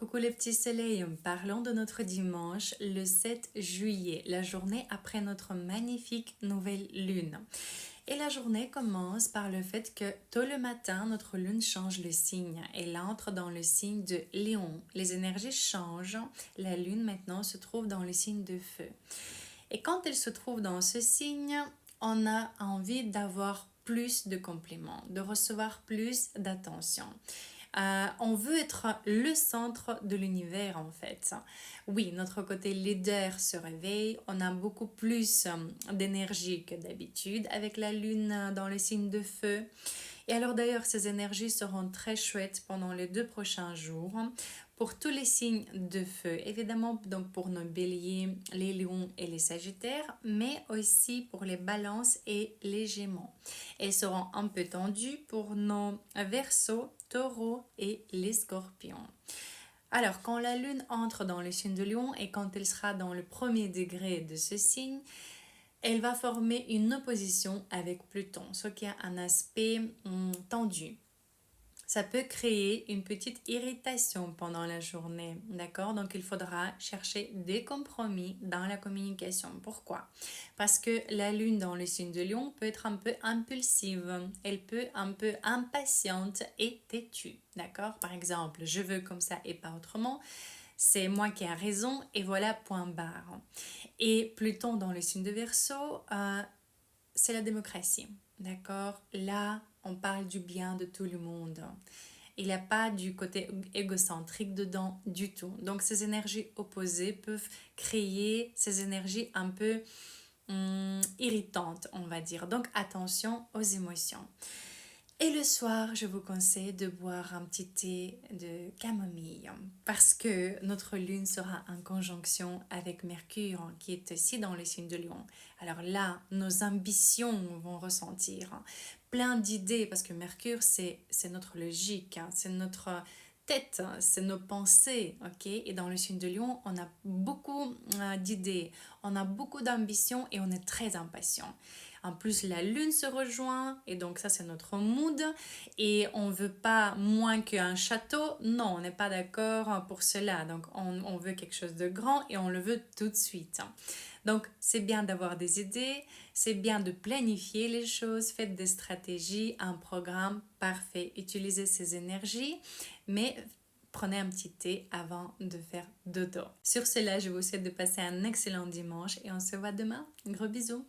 Coucou les petits soleils, parlons de notre dimanche le 7 juillet, la journée après notre magnifique nouvelle lune. Et la journée commence par le fait que tôt le matin, notre lune change le signe. Elle entre dans le signe de Lion. Les énergies changent. La lune maintenant se trouve dans le signe de feu. Et quand elle se trouve dans ce signe, on a envie d'avoir plus de compliments, de recevoir plus d'attention. On veut être le centre de l'univers en fait. Oui, notre côté leader se réveille, on a beaucoup plus d'énergie que d'habitude avec la lune dans le signe de feu. Et alors d'ailleurs, ces énergies seront très chouettes pendant les 2 prochains jours pour tous les signes de feu, évidemment donc pour nos béliers, les lions et les sagittaires, mais aussi pour les balances et les gémeaux. Elles seront un peu tendues pour nos verseaux, taureaux et les scorpions. Alors, quand la lune entre dans le signe de lion et quand elle sera dans le premier degré de ce signe, elle va former une opposition avec Pluton, ce qui a un aspect tendu. Ça peut créer une petite irritation pendant la journée, d'accord? Donc il faudra chercher des compromis dans la communication. Pourquoi? Parce que la lune dans le signe de Lion peut être un peu impulsive, elle peut un peu impatiente et têtue, d'accord? Par exemple, je veux comme ça et pas autrement. C'est moi qui ai raison et voilà, point barre. Et Pluton dans le signe de Verseau, c'est la démocratie, d'accord? Là, on parle du bien de tout le monde. Il n'y a pas du côté égocentrique dedans du tout. Donc, ces énergies opposées peuvent créer ces énergies un peu irritantes, on va dire. Donc, attention aux émotions. Et le soir, je vous conseille de boire un petit thé de camomille parce que notre lune sera en conjonction avec Mercure qui est aussi dans le signe de Lion. Alors là, nos ambitions vont ressentir plein d'idées parce que Mercure, c'est notre logique, c'est notre tête, c'est nos pensées, ok? Et dans le signe de Lion, on a beaucoup d'idées, on a beaucoup d'ambitions et on est très impatient. En plus, la lune se rejoint et donc ça, c'est notre mood. Et on veut pas moins qu'un château. Non, on n'est pas d'accord pour cela. Donc, on veut quelque chose de grand et on le veut tout de suite. Donc, c'est bien d'avoir des idées, c'est bien de planifier les choses, faites des stratégies, un programme parfait. Utilisez ces énergies, mais prenez un petit thé avant de faire dodo. Sur cela, je vous souhaite de passer un excellent dimanche et on se voit demain. Gros bisous.